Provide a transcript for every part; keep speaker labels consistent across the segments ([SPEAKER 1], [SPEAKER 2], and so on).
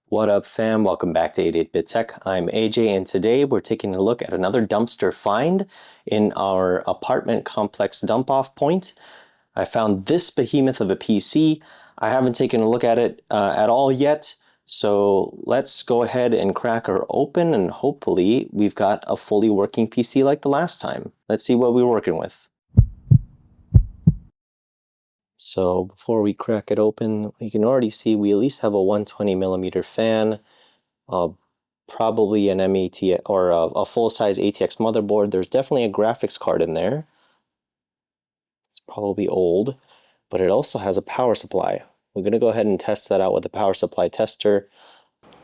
[SPEAKER 1] What up, fam? Welcome back to 88-Bit Tech. I'm AJ, and today we're taking a look at another dumpster find in our apartment complex dump-off point. I found this behemoth of a PC. I haven't taken a look at it at all yet, so let's go ahead and crack her open, and hopefully we've got a fully working PC like the last time. Let's see what we're working with. So before we crack it open, you can already see we at least have a 120mm fan, probably an M80 or a full-size ATX motherboard. There's definitely a graphics card in there. It's probably old, but it also has a power supply. We're going to go ahead and test that out with the power supply tester.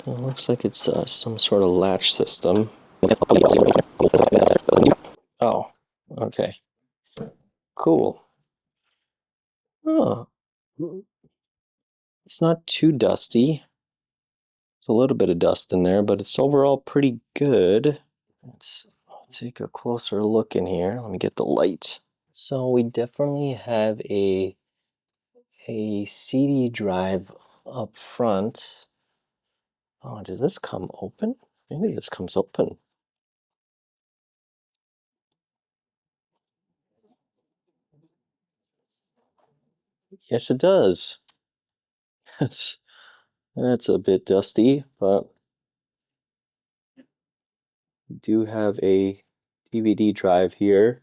[SPEAKER 1] It looks like it's some sort of latch system. Oh, okay. Cool. Oh, it's not too dusty. There's a little bit of dust in there, but it's overall pretty good. Let's take a closer look in here. Let me get the light. So we definitely have a CD drive up front. Oh, does this come open? Maybe this comes open. Yes, it does. That's a bit dusty, but we do have a DVD drive here.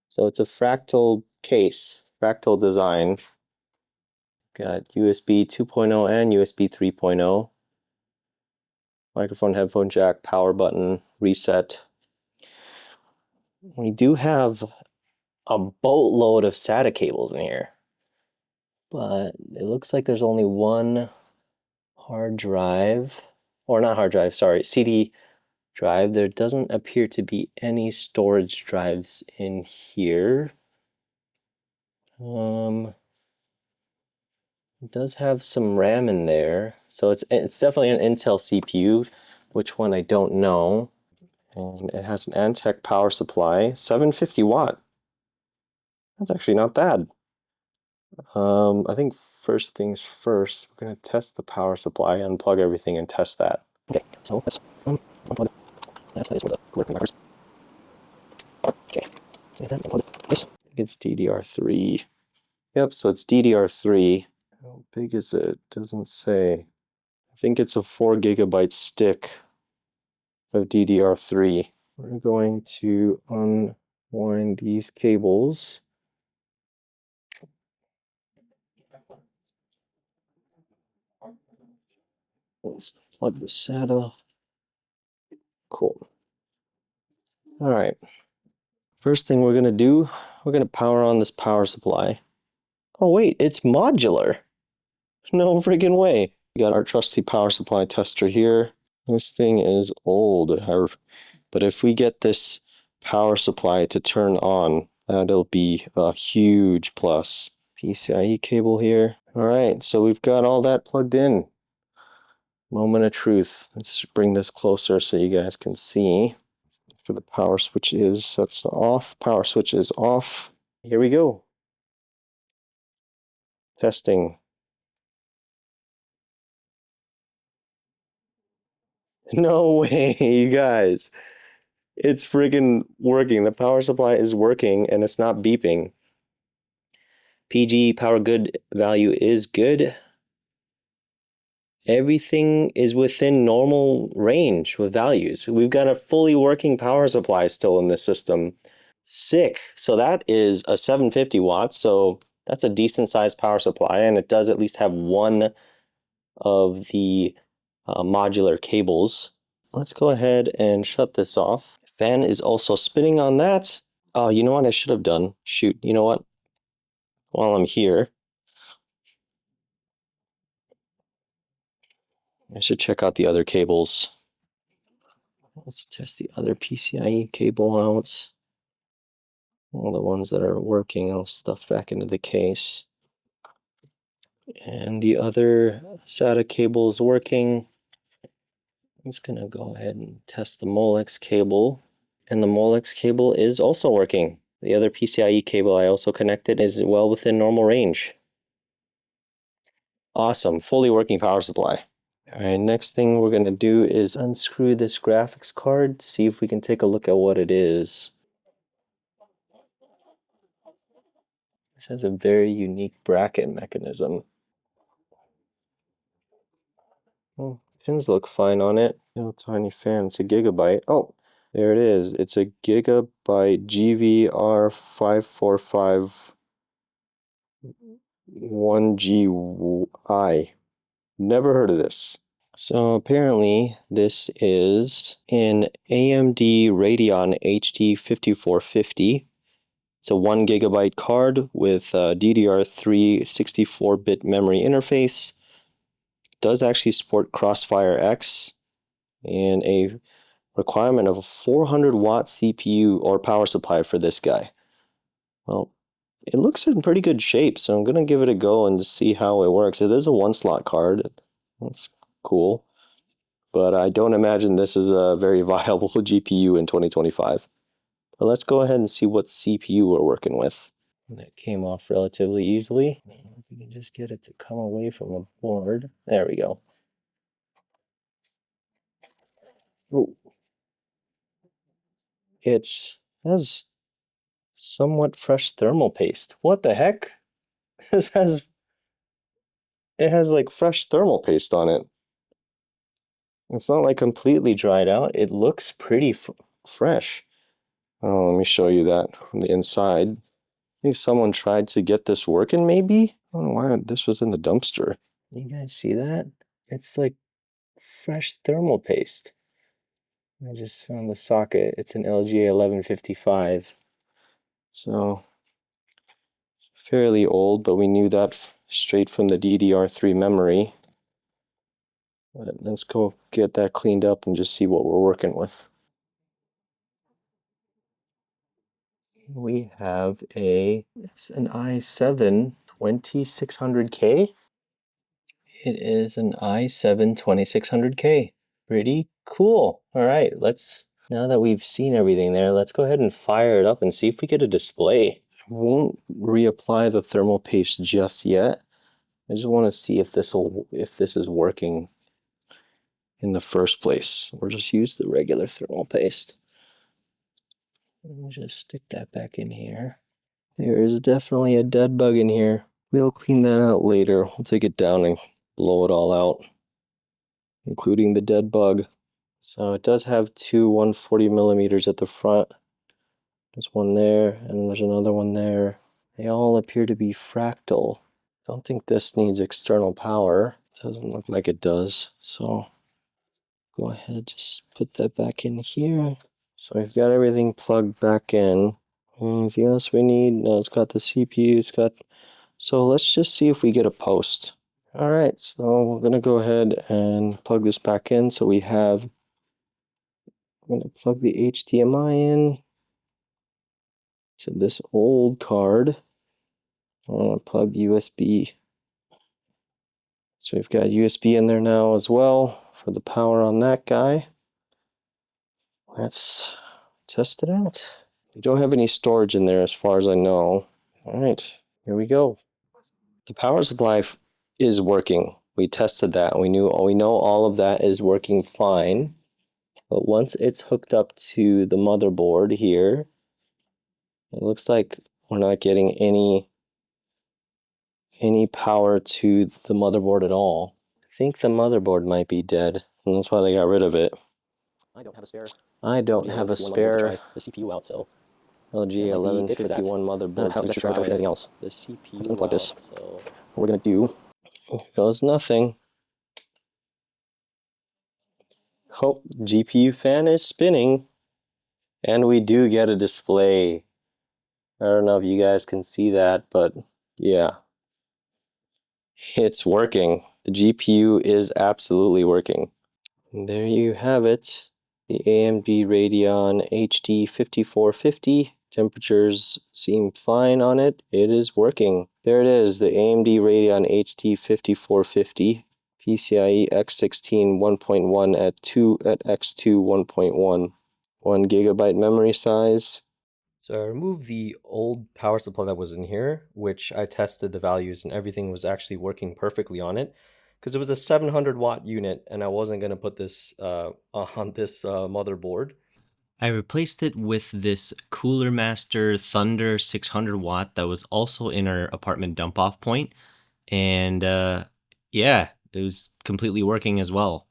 [SPEAKER 1] So it's a fractal case, fractal design. Got USB 2.0 and USB 3.0. Microphone, headphone jack, power button, reset. We do have a boatload of SATA cables in here, but it looks like there's only one hard drive, or not hard drive, sorry, CD drive. There doesn't appear to be any storage drives in here. It does have some RAM in there, so it's definitely an Intel CPU. Which one I don't know. And it has an Antec power supply, 750 watt. That's actually not bad. I think first things first, we're gonna test the power supply, unplug everything, and test that. Okay, so let's unplug it. That is where the cooler converters. Okay, and then unplug this. It's DDR3. Yep, so it's DDR3. How big is it? Doesn't say. I think it's a 4 GB stick of DDR3. We're going to unwind these cables. Let's plug the SATA. Cool. All right. First thing we're going to do, we're going to power on this power supply. Oh wait, it's modular. No friggin' way. We got our trusty power supply tester here. This thing is old, but if we get this power supply to turn on, that'll be a huge plus. PCIe cable here. All right, so we've got all that plugged in. Moment of truth. Let's bring this closer so you guys can see. After the power switch is sets off, power switch is off. Here we go. Testing. No way, you guys. It's friggin' working. The power supply is working and it's not beeping. PG power good value is good. Everything is within normal range with values. We've got a fully working power supply still in this system. Sick. So that is a 750 watts. So that's a decent sized power supply, and it does at least have one of the modular cables. Let's go ahead and shut this off. Fan is also spinning on that. Oh, you know what I should have done? Shoot, you know what? While I'm here, I should check out the other cables. Let's test the other PCIe cable out. All the ones that are working, I'll stuff back into the case. And the other SATA cable is working. I'm just gonna go ahead and test the Molex cable. And the Molex cable is also working. The other PCIe cable I also connected is well within normal range. Awesome, fully working power supply. Alright, next thing we're going to do is unscrew this graphics card, see if we can take a look at what it is. This has a very unique bracket mechanism. Oh, pins look fine on it. Little tiny fan, it's a gigabyte. Oh, there it is. It's a gigabyte GVR545 1GI. Never heard of this. So apparently this is an AMD Radeon HD 5450. It's a 1 gigabyte card with DDR3 64-bit memory interface. Does actually support Crossfire X and a requirement of a 400 watt CPU or power supply for this guy. Well, it looks in pretty good shape, so I'm going to give it a go and see how it works. It is a one slot card. That's cool. But I don't imagine this is a very viable GPU in 2025. But let's go ahead and see what CPU we're working with. And that came off relatively easily. If we can just get it to come away from the board. There we go. Ooh. It has somewhat fresh thermal paste. What the heck? It has like fresh thermal paste on it. It's not like completely dried out. It looks pretty fresh. Oh, let me show you that from the inside. I think someone tried to get this working, maybe? I don't know why this was in the dumpster. You guys see that? It's like fresh thermal paste. I just found the socket. It's an LGA 1155. So, fairly old, but we knew that straight from the DDR3 memory. But let's go get that cleaned up and just see what we're working with. We have it's an i7 2600K. It is an i7 2600K. Pretty cool. All right, now that we've seen everything there, let's go ahead and fire it up and see if we get a display. I won't reapply the thermal paste just yet. I just want to see if this is working in the first place. We'll just use the regular thermal paste. We'll just stick that back in here. There is definitely a dead bug in here. We'll clean that out later. We'll take it down and blow it all out, including the dead bug. So it does have two 140 millimeters at the front. There's one there, and there's another one there. They all appear to be fractal. Don't think this needs external power. Doesn't look like it does. So go ahead, just put that back in here. So we've got everything plugged back in. Anything else we need? No, it's got the CPU, so let's just see if we get a post. All right, so we're gonna go ahead and plug this back in. So I'm gonna plug the HDMI in to this old card. I'm gonna plug USB. So we've got USB in there now as well for the power on that guy. Let's test it out. I don't have any storage in there as far as I know. All right, here we go. The power supply is working. We tested that. We know all of that is working fine. But once it's hooked up to the motherboard here, it looks like we're not getting any power to the motherboard at all. I think the motherboard might be dead, and that's why they got rid of it. I don't have a spare. I don't have a spare. The CPU out, so LG 1151 motherboard to try anything else. The CPU. Let's unplug this. So what we're gonna do? Here goes nothing. Oh, GPU fan is spinning, and we do get a display. I don't know if you guys can see that, but yeah, it's working. The GPU is absolutely working. And there you have it. The AMD Radeon HD 5450. Temperatures seem fine on it. It is working. There it is, the AMD Radeon HD 5450. PCIe X16 1.1 at X2 1.1. 1 gigabyte memory size. So I removed the old power supply that was in here, which I tested the values and everything was actually working perfectly on it. because it was a 700 watt unit and I wasn't going to put this on this motherboard.
[SPEAKER 2] I replaced it with this Cooler Master Thunder 600 watt that was also in our apartment dump off point, and yeah, it was completely working as well.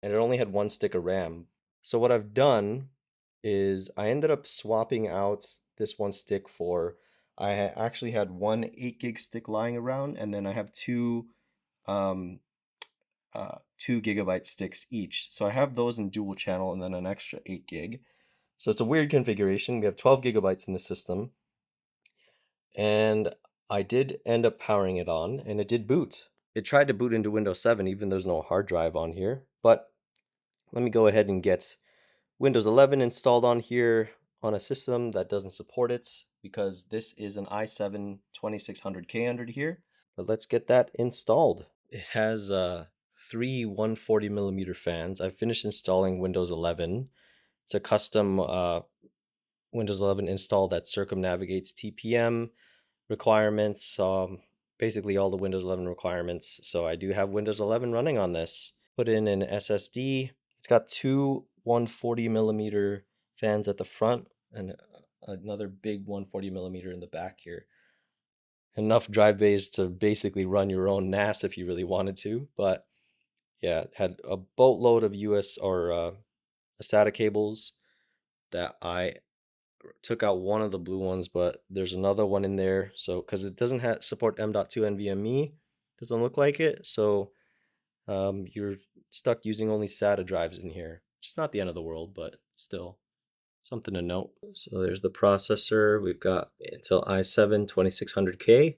[SPEAKER 1] And it only had one stick of RAM. So what I've done is I ended up swapping out this one stick for, actually had one 8 gig stick lying around, and then I have um, 2 gigabyte sticks each. So I have those in dual channel and then an extra 8 gig. So it's a weird configuration. We have 12 gigabytes in the system, and I did end up powering it on, and it did boot. It tried to boot into Windows 7, even though there's no hard drive on here. But let me go ahead and get Windows 11 installed on here on a system that doesn't support it, because this is an i7 2600K under here. But let's get that installed. It has three 140 millimeter fans. I finished installing Windows 11. It's a custom Windows 11 install that circumnavigates TPM requirements, basically all the Windows 11 requirements. So I do have Windows 11 running on this. Put in an SSD. It's got two 140 millimeter fans at the front and another big 140 millimeter in the back here. Enough drive bays to basically run your own NAS if you really wanted to. But yeah, it had a boatload of US or SATA cables that I took out one of the blue ones, but there's another one in there. So because it doesn't support M.2 NVMe, doesn't look like it. So you're stuck using only SATA drives in here. Which is not the end of the world, but still something to note. So there's the processor. We've got Intel i7 2600K.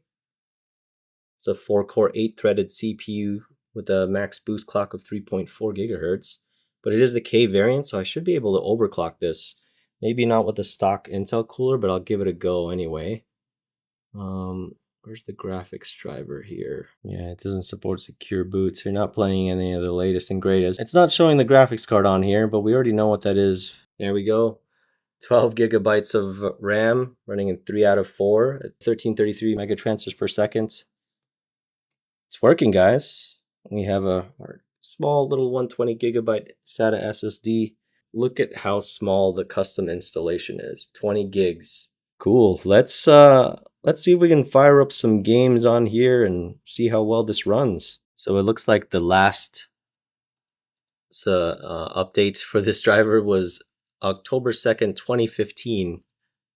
[SPEAKER 1] It's a 4-core 8-threaded CPU with a max boost clock of 3.4 gigahertz. But it is the K variant, so I should be able to overclock this. Maybe not with the stock Intel cooler, but I'll give it a go anyway. Where's the graphics driver here? Yeah, it doesn't support secure boot, so you're not playing any of the latest and greatest. It's not showing the graphics card on here, but we already know what that is. There we go. 12 gigabytes of RAM running in 3 out of 4 at 1333 megatransfers per second. It's working, guys. We have our small little 120 gigabyte SATA SSD. Look at how small the custom installation is. 20 gigs. Cool. Let's see if we can fire up some games on here and see how well this runs. So it looks like the last update for this driver was October 2nd, 2015.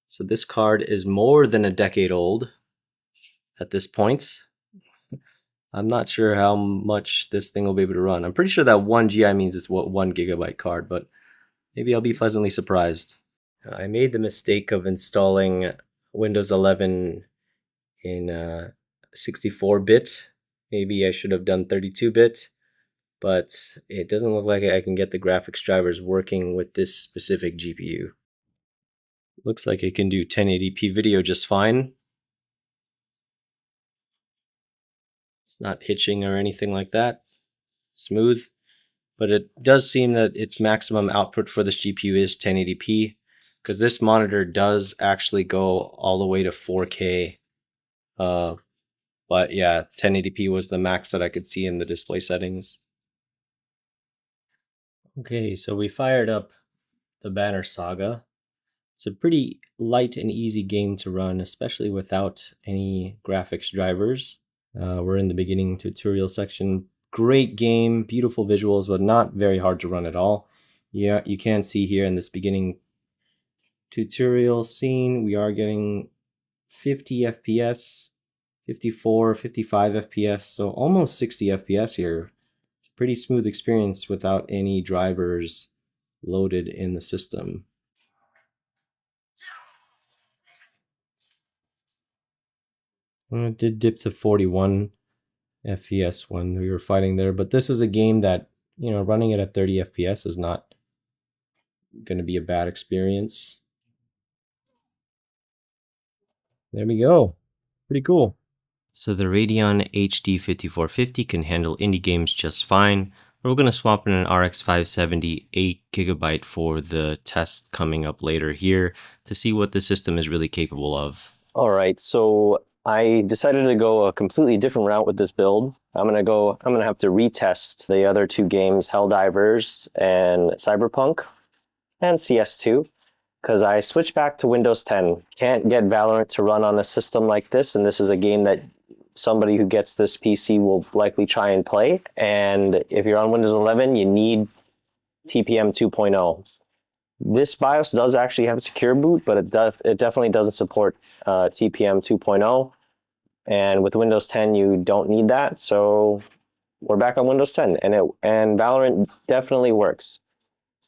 [SPEAKER 1] So this card is more than a decade old at this point. I'm not sure how much this thing will be able to run. I'm pretty sure that 1 GI means it's what 1 gigabyte card, but maybe I'll be pleasantly surprised. I made the mistake of installing Windows 11 in 64-bit. Maybe I should have done 32-bit, but it doesn't look like I can get the graphics drivers working with this specific GPU. Looks like it can do 1080p video just fine. It's not hitching or anything like that. Smooth. But it does seem that its maximum output for this GPU is 1080p, because this monitor does actually go all the way to 4K. But yeah, 1080p was the max that I could see in the display settings. Okay, so we fired up the Banner Saga. It's a pretty light and easy game to run, especially without any graphics drivers. We're in the beginning tutorial section. Great game, beautiful visuals, but not very hard to run at all. Yeah, you can see here in this beginning tutorial scene, we are getting 50 FPS, 54, 55 FPS, so almost 60 FPS here. It's a pretty smooth experience without any drivers loaded in the system. It did dip to 41 FPS when we were fighting there, but this is a game that, running it at 30 FPS is not going to be a bad experience. There we go. Pretty cool. So the Radeon HD 5450 can handle indie games just fine. We're going to swap in an RX 570 8GB for the test coming up later here to see what the system is really capable of. All right, so I decided to go a completely different route with this build. I'm gonna have to retest the other two games, Helldivers and Cyberpunk, and CS2, because I switched back to Windows 10. Can't get Valorant to run on a system like this, and this is a game that somebody who gets this PC will likely try and play. And if you're on Windows 11, you need TPM 2.0. This BIOS does actually have secure boot, but it definitely doesn't support TPM 2.0. And with Windows 10, you don't need that. So we're back on Windows 10, and Valorant definitely works.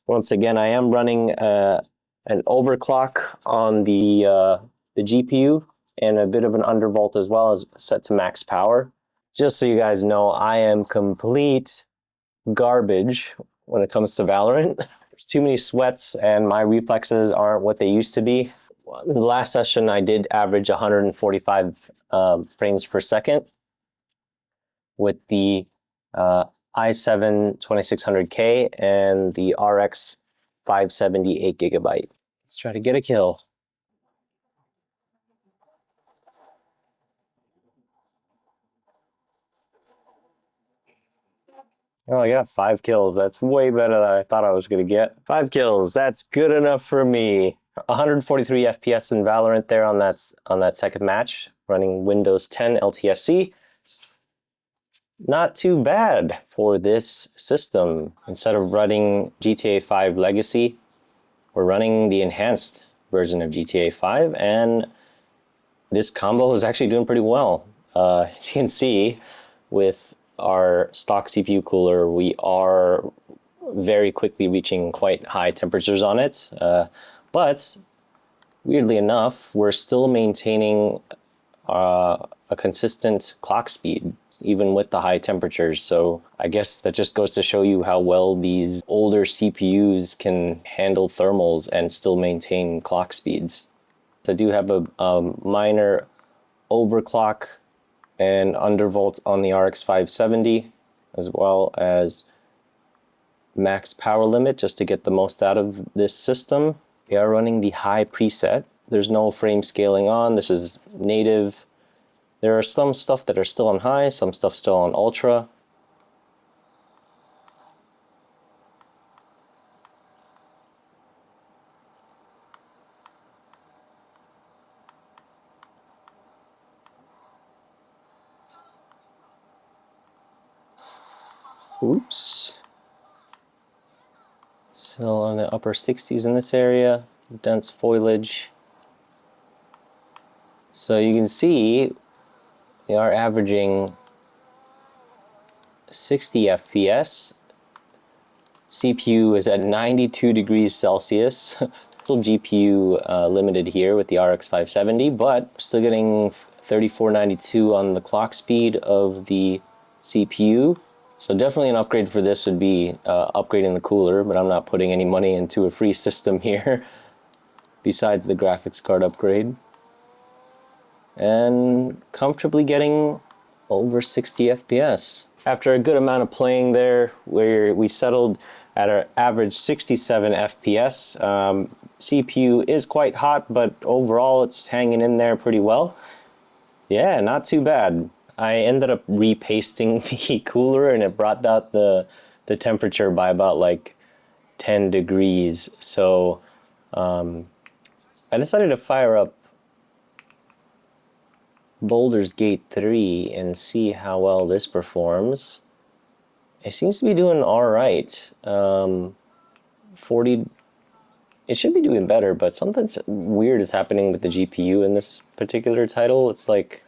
[SPEAKER 1] Once again, I am running an overclock on the GPU and a bit of an undervolt as well, as set to max power. Just so you guys know, I am complete garbage when it comes to Valorant. There's too many sweats and my reflexes aren't what they used to be. In the last session, I did average 145 frames per second with the i7 2600K and the RX 578 gigabyte. Let's try to get a kill. Oh, I got 5 kills. That's way better than I thought I was going to get. 5 kills. That's good enough for me. 143 FPS in Valorant there on that second match, running Windows 10 LTSC. Not too bad for this system. Instead of running GTA 5 Legacy, we're running the enhanced version of GTA 5, and this combo is actually doing pretty well. As you can see, with our stock CPU cooler, we are very quickly reaching quite high temperatures on it. But weirdly enough, we're still maintaining a consistent clock speed, even with the high temperatures. So I guess that just goes to show you how well these older CPUs can handle thermals and still maintain clock speeds. I do have a minor overclock and undervolt on the RX 570, as well as max power limit just to get the most out of this system. We are running the high preset. There's no frame scaling on. This is native. There are some stuff that are still on high, some stuff still on ultra. Oops. Still on the upper 60s in this area, dense foliage. So you can see we are averaging 60 FPS. CPU is at 92 degrees Celsius. Still GPU limited here with the RX 570, but still getting 3492 on the clock speed of the CPU. So definitely an upgrade for this would be upgrading the cooler, but I'm not putting any money into a free system here besides the graphics card upgrade. And comfortably getting over 60 FPS. After a good amount of playing there, where we settled at our average 67 FPS. CPU is quite hot, but overall it's hanging in there pretty well. Yeah, not too bad. I ended up repasting the cooler and it brought out the temperature by about like 10 degrees. So I decided to fire up Baldur's Gate 3 and see how well this performs. It seems to be doing alright. 40, it should be doing better, but something weird is happening with the GPU in this particular title. It's like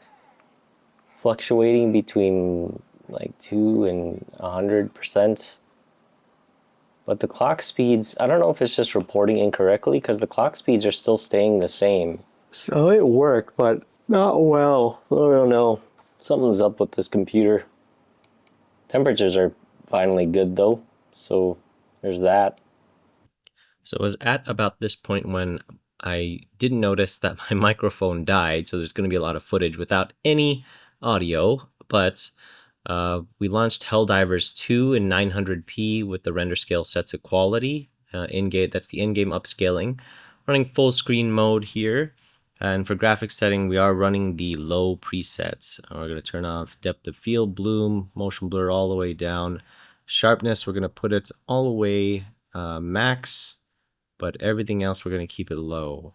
[SPEAKER 1] fluctuating between like 2 and 100%. But the clock speeds, I don't know if it's just reporting incorrectly, because the clock speeds are still staying the same. So it worked, but not well. I don't know. Something's up with this computer. Temperatures are finally good though, so there's that.
[SPEAKER 2] So it was at about this point when I didn't notice that my microphone died, so there's going to be a lot of footage without any audio, but we launched Helldivers 2 in 900p with the render scale set to quality. In-game, that's the in-game upscaling. Running full screen mode here. And for graphics setting, we are running the low presets. We're going to turn off depth of field, bloom, motion blur all the way down. Sharpness, we're going to put it all the way max, but everything else we're going to keep it low.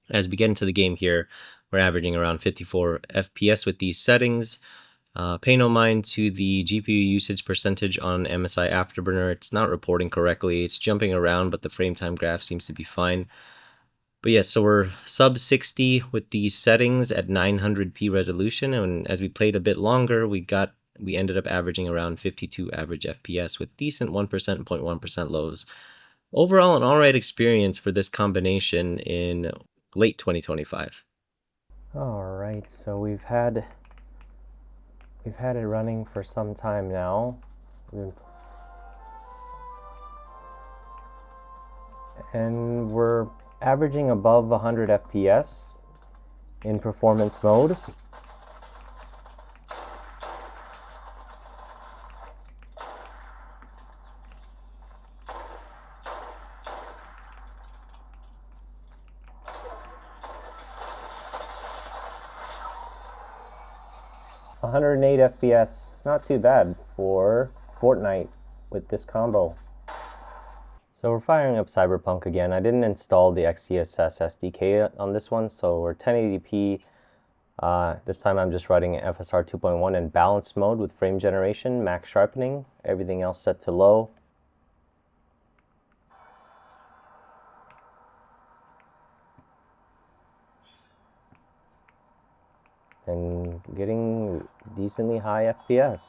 [SPEAKER 2] As we get into the game here, we're averaging around 54 FPS with these settings. Pay no mind to the GPU usage percentage on MSI Afterburner. It's not reporting correctly. It's jumping around, but the frame time graph seems to be fine. But yeah, so we're sub 60 with these settings at 900p resolution, and as we played a bit longer, we ended up averaging around 52 average FPS with decent 1% and 0.1% lows. Overall, an alright experience for this combination in late 2025.
[SPEAKER 1] Alright, so we've had it running for some time now. And we're averaging above 100 FPS in performance mode. $108 FPS, not too bad for Fortnite with this combo. So we're firing up Cyberpunk again. I didn't install the XeSS SDK on this one, so we're 1080p. This time I'm just running FSR 2.1 in balanced mode with frame generation, max sharpening, everything else set to low. And getting decently high FPS.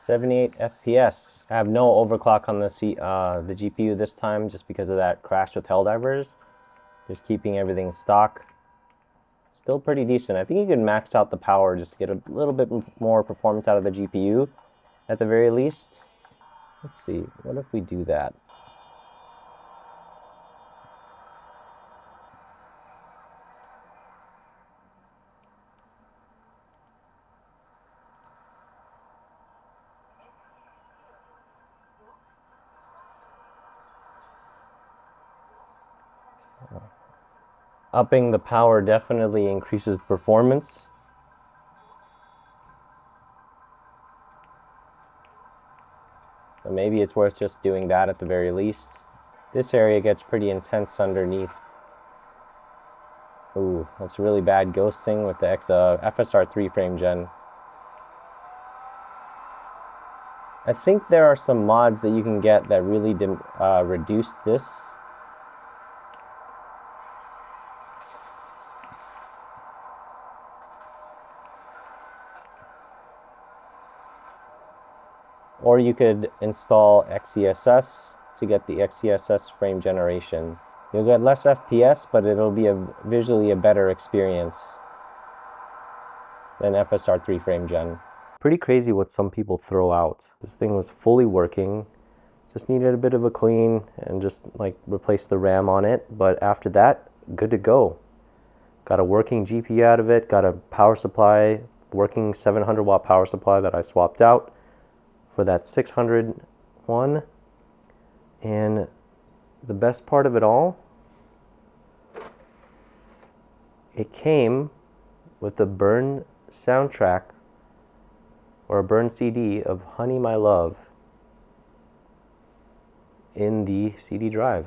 [SPEAKER 1] $78 FPS. I have no overclock on the GPU this time just because of that crash with Helldivers. Just keeping everything stock. Still pretty decent. I think you can max out the power just to get a little bit more performance out of the GPU at the very least. Let's see, what if we do that? Upping the power definitely increases performance. So maybe it's worth just doing that at the very least. This area gets pretty intense underneath. Ooh, that's really bad ghosting with the FSR 3 frame gen. I think there are some mods that you can get that really reduce this. Or you could install XeSS to get the XeSS frame generation. You'll get less FPS, but it'll be visually a better experience than FSR 3 frame gen. Pretty crazy what some people throw out. This thing was fully working, just needed a bit of a clean and just like replace the RAM on it, but after that, good to go. Got a working GPU out of it, got a power supply, working 700 watt power supply that I swapped out for that 600 one. And the best part of it all, it came with a burn soundtrack or a burn CD of Honey My Love in the CD drive.